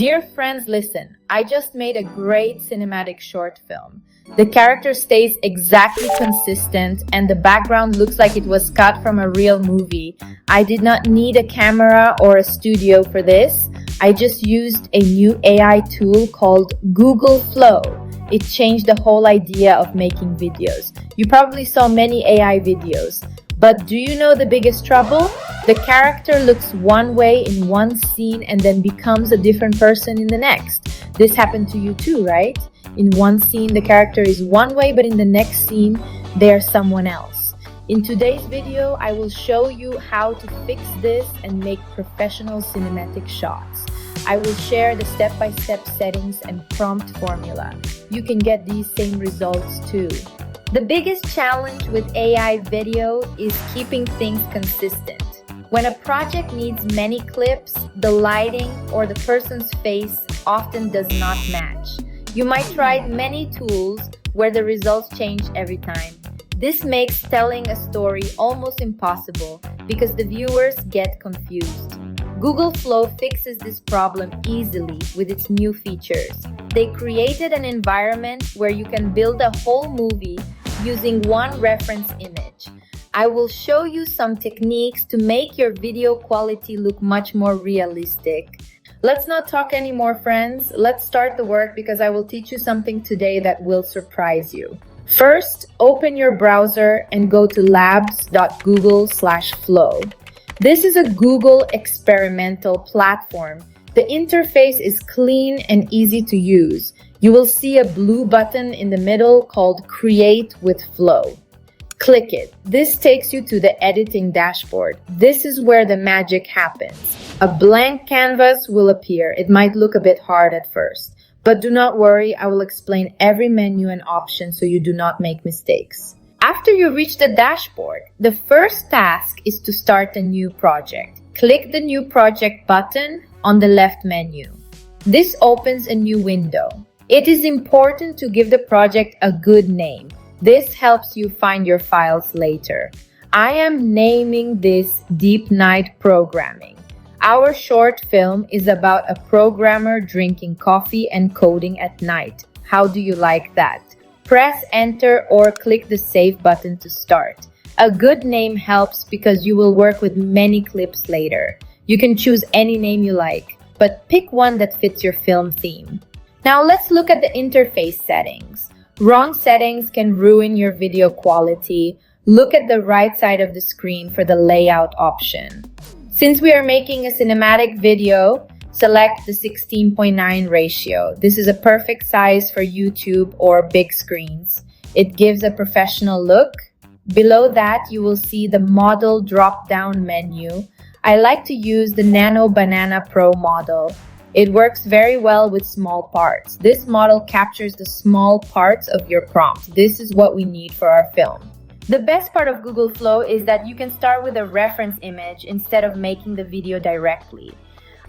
Dear friends, listen, I just made a great cinematic short film. The character stays exactly consistent and the background looks like it was cut from a real movie. I did not need a camera or a studio for this. I just used a new AI tool called Google Flow. It changed the whole idea of making videos. You probably saw many AI videos. But do you know the biggest trouble? The character looks one way in one scene and then becomes a different person in the next. This happened to you too, right? In one scene, the character is one way, but in the next scene, they're someone else. In today's video, I will show you how to fix this and make professional cinematic shots. I will share the step-by-step settings and prompt formula. You can get these same results too. The biggest challenge with AI video is keeping things consistent. When a project needs many clips, the lighting or the person's face often does not match. You might try many tools where the results change every time. This makes telling a story almost impossible because the viewers get confused. Google Flow fixes this problem easily with its new features. They created an environment where you can build a whole movie using one reference image. I will show you some techniques to make your video quality look much more realistic. Let's not talk anymore, friends. Let's start the work because I will teach you something today that will surprise you. First, open your browser and go to labs.google/flow. This is a Google experimental platform. The interface is clean and easy to use. You will see a blue button in the middle called Create with Flow. Click it. This takes you to the editing dashboard. This is where the magic happens. A blank canvas will appear. It might look a bit hard at first, but do not worry. I will explain every menu and option so you do not make mistakes. After you reach the dashboard, the first task is to start a new project. Click the New Project button on the left menu. This opens a new window. It is important to give the project a good name. This helps you find your files later. I am naming this Deep Night Programming. Our short film is about a programmer drinking coffee and coding at night. How do you like that? Press enter or click the save button to start. A good name helps because you will work with many clips later. You can choose any name you like, but pick one that fits your film theme. Now let's look at the interface settings. Wrong settings can ruin your video quality. Look at the right side of the screen for the layout option. Since we are making a cinematic video, select the 16:9 ratio. This is a perfect size for YouTube or big screens. It gives a professional look. Below that, you will see the model drop-down menu. I like to use the Nano Banana Pro model. It works very well with small parts. This model captures the small parts of your prompt. This is what we need for our film. The best part of Google Flow is that you can start with a reference image instead of making the video directly.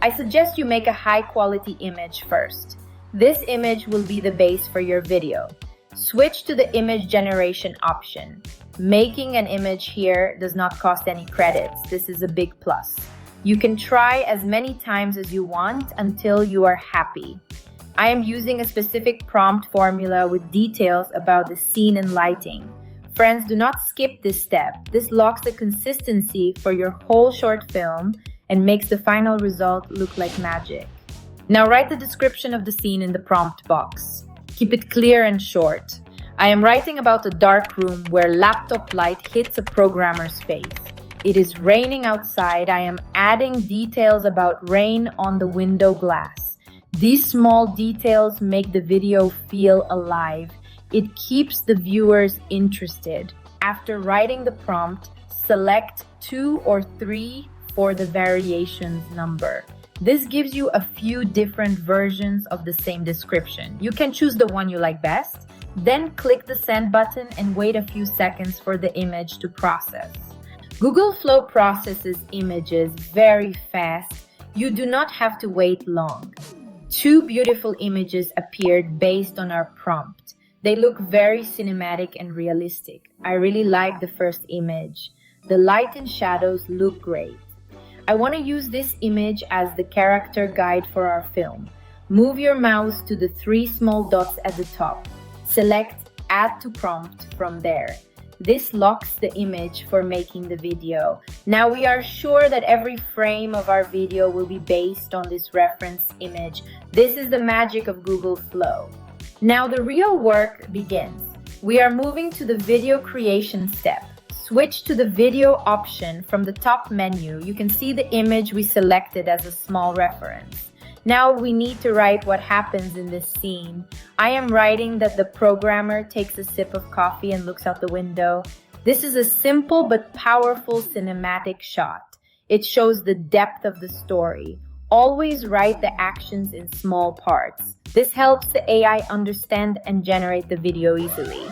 I suggest you make a high-quality image first. This image will be the base for your video. Switch to the image generation option. Making an image here does not cost any credits. This is a big plus. You can try as many times as you want until you are happy. I am using a specific prompt formula with details about the scene and lighting. Friends, do not skip this step. This locks the consistency for your whole short film and makes the final result look like magic. Now write the description of the scene in the prompt box. Keep it clear and short. I am writing about a dark room where laptop light hits a programmer's face. It is raining outside. I am adding details about rain on the window glass. These small details make the video feel alive. It keeps the viewers interested. After writing the prompt, select 2 or 3 for the variations number. This gives you a few different versions of the same description. You can choose the one you like best, then click the send button and wait a few seconds for the image to process. Google Flow processes images very fast. You do not have to wait long. 2 beautiful images appeared based on our prompt. They look very cinematic and realistic. I really like the first image. The light and shadows look great. I want to use this image as the character guide for our film. Move your mouse to the three small dots at the top. Select Add to Prompt from there. This locks the image for making the video. Now we are sure that every frame of our video will be based on this reference image. This is the magic of Google Flow. Now the real work begins. We are moving to the video creation step. Switch to the video option from the top menu. You can see the image we selected as a small reference. Now we need to write what happens in this scene. I am writing that the programmer takes a sip of coffee and looks out the window. This is a simple but powerful cinematic shot. It shows the depth of the story. Always write the actions in small parts. This helps the AI understand and generate the video easily.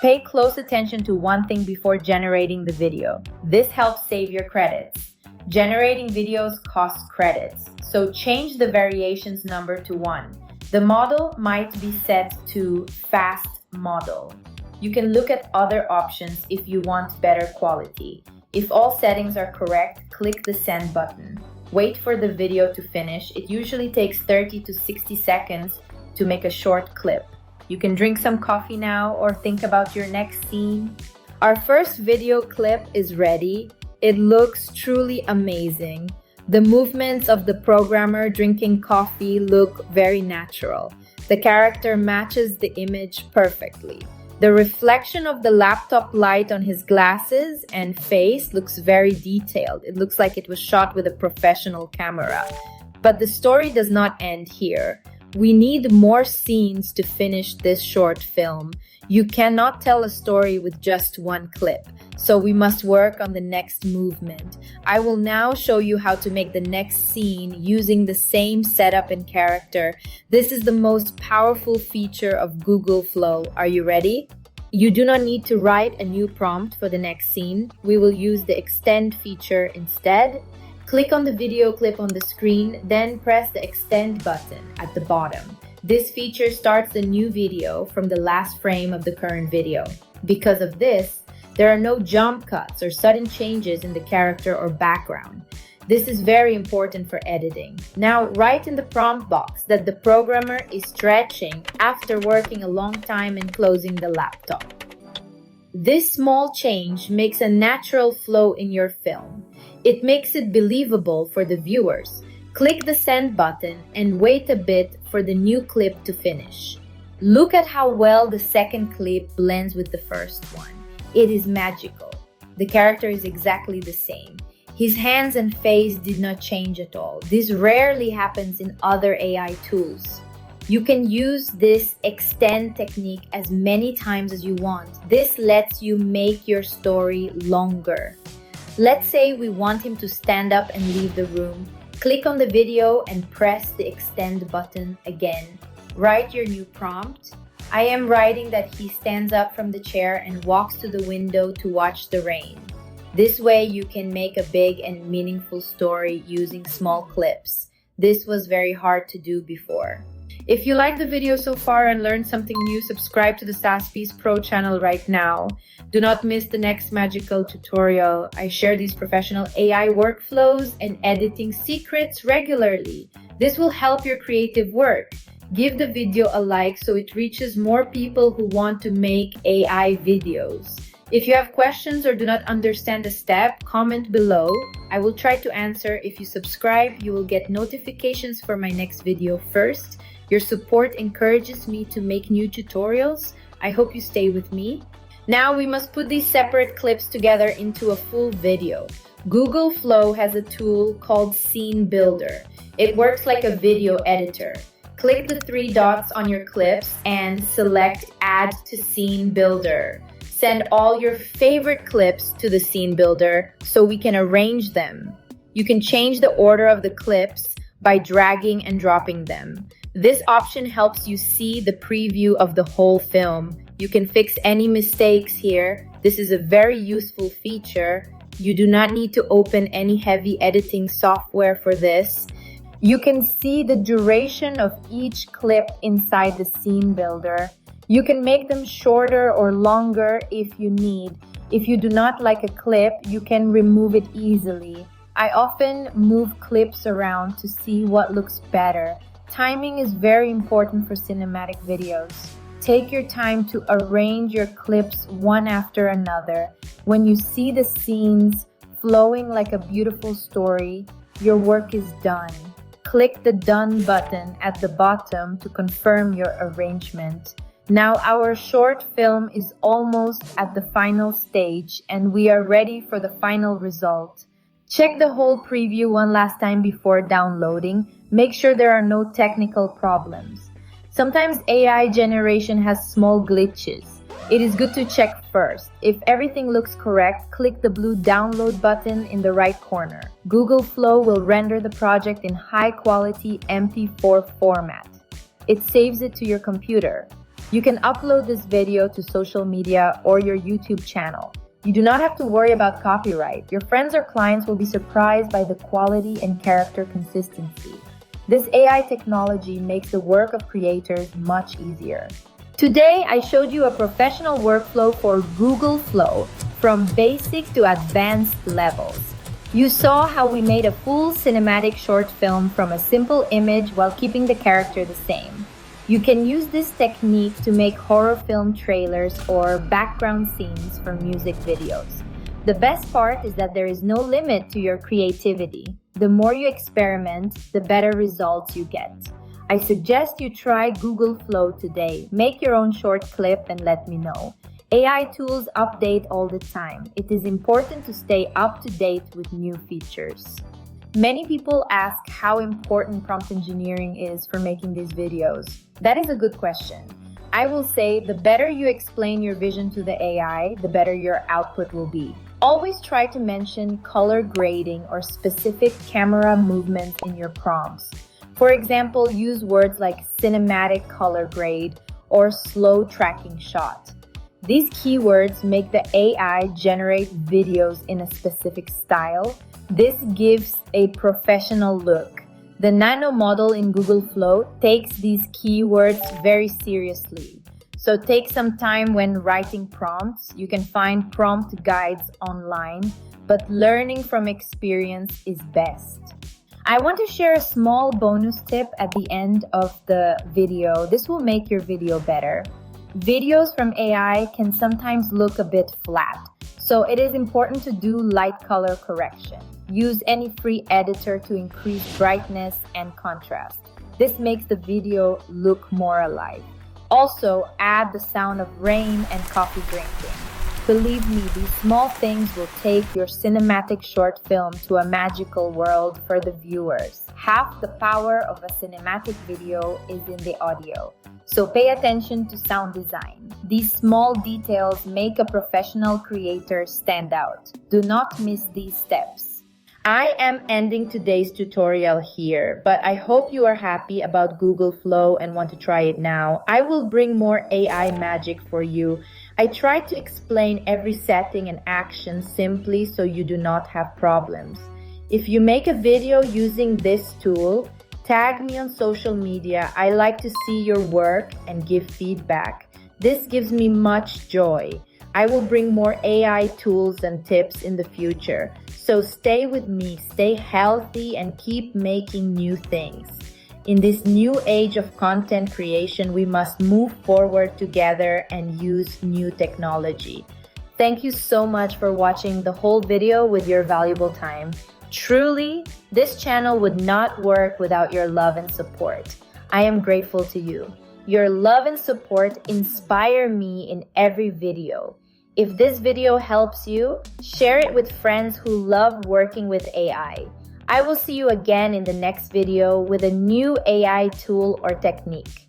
Pay close attention to one thing before generating the video. This helps save your credits. Generating videos costs credits, so change the variations number to 1. The model might be set to fast model. You can look at other options if you want better quality. If all settings are correct, click the send button. Wait for the video to finish. It usually takes 30 to 60 seconds to make a short clip. You can drink some coffee now or think about your next scene. Our first video clip is ready. It looks truly amazing. The movements of the programmer drinking coffee look very natural. The character matches the image perfectly. The reflection of the laptop light on his glasses and face looks very detailed. It looks like it was shot with a professional camera. But the story does not end here. We need more scenes to finish this short film. You cannot tell a story with just one clip, so we must work on the next movement. I will now show you how to make the next scene using the same setup and character. This is the most powerful feature of Google Flow. Are you ready? You do not need to write a new prompt for the next scene. We will use the extend feature instead. Click on the video clip on the screen, then press the extend button at the bottom. This feature starts a new video from the last frame of the current video. Because of this, there are no jump cuts or sudden changes in the character or background. This is very important for editing. Now, write in the prompt box that the programmer is stretching after working a long time and closing the laptop. This small change makes a natural flow in your film. It makes it believable for the viewers. Click the send button and wait a bit for the new clip to finish. Look at how well the second clip blends with the first one. It is magical. The character is exactly the same. His hands and face did not change at all. This rarely happens in other AI tools. You can use this extend technique as many times as you want. This lets you make your story longer. Let's say we want him to stand up and leave the room. Click on the video and press the extend button again. Write your new prompt. I am writing that he stands up from the chair and walks to the window to watch the rain. This way you can make a big and meaningful story using small clips. This was very hard to do before. If you liked the video so far and learned something new, subscribe to the Saas Pro channel right now. Do not miss the next magical tutorial. I share these professional AI workflows and editing secrets regularly. This will help your creative work. Give the video a like so it reaches more people who want to make AI videos. If you have questions or do not understand a step, comment below. I will try to answer. If you subscribe, you will get notifications for my next video first. Your support encourages me to make new tutorials. I hope you stay with me. Now we must put these separate clips together into a full video. Google Flow has a tool called Scene Builder. It works like a video editor. Click the three dots on your clips and select Add to Scene Builder. Send all your favorite clips to the Scene Builder so we can arrange them. You can change the order of the clips by dragging and dropping them. This option helps you see the preview of the whole film. You can fix any mistakes here. This is a very useful feature. You do not need to open any heavy editing software for this. You can see the duration of each clip inside the Scene Builder. You can make them shorter or longer if you need. If you do not like a clip, you can remove it easily. I often move clips around to see what looks better. Timing is very important for cinematic videos. Take your time to arrange your clips one after another. When you see the scenes flowing like a beautiful story, your work is done. Click the Done button at the bottom to confirm your arrangement. Now our short film is almost at the final stage and we are ready for the final result. Check the whole preview one last time before downloading. Make sure there are no technical problems. Sometimes AI generation has small glitches. It is good to check first. If everything looks correct, click the blue download button in the right corner. Google Flow will render the project in high-quality MP4 format. It saves it to your computer. You can upload this video to social media or your YouTube channel. You do not have to worry about copyright. Your friends or clients will be surprised by the quality and character consistency. This AI technology makes the work of creators much easier. Today, I showed you a professional workflow for Google Flow from basic to advanced levels. You saw how we made a full cinematic short film from a simple image while keeping the character the same. You can use this technique to make horror film trailers or background scenes for music videos. The best part is that there is no limit to your creativity. The more you experiment, the better results you get. I suggest you try Google Flow today. Make your own short clip and let me know. AI tools update all the time. It is important to stay up to date with new features. Many people ask how important prompt engineering is for making these videos. That is a good question. I will say the better you explain your vision to the AI, the better your output will be. Always try to mention color grading or specific camera movements in your prompts. For example, use words like cinematic color grade or slow tracking shot. These keywords make the AI generate videos in a specific style. This gives a professional look. The Nano model in Google Flow takes these keywords very seriously. So take some time when writing prompts. You can find prompt guides online, but learning from experience is best. I want to share a small bonus tip at the end of the video. This will make your video better. Videos from AI can sometimes look a bit flat, so it is important to do light color correction. Use any free editor to increase brightness and contrast. This makes the video look more alive. Also, add the sound of rain and coffee drinking. Believe me, these small things will take your cinematic short film to a magical world for the viewers. Half the power of a cinematic video is in the audio. So pay attention to sound design. These small details make a professional creator stand out. Do not miss these steps. I am ending today's tutorial here, but I hope you are happy about Google Flow and want to try it now. I will bring more AI magic for you. I try to explain every setting and action simply so you do not have problems. If you make a video using this tool, tag me on social media. I like to see your work and give feedback. This gives me much joy. I will bring more AI tools and tips in the future. So stay with me, stay healthy, and keep making new things. In this new age of content creation, we must move forward together and use new technology. Thank you so much for watching the whole video with your valuable time. Truly, this channel would not work without your love and support. I am grateful to you. Your love and support inspire me in every video. If this video helps you, share it with friends who love working with AI. I will see you again in the next video with a new AI tool or technique.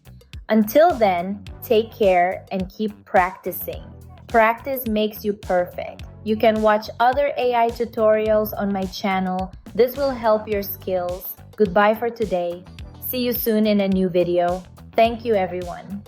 Until then, take care and keep practicing. Practice makes you perfect. You can watch other AI tutorials on my channel. This will help your skills. Goodbye for today. See you soon in a new video. Thank you, everyone.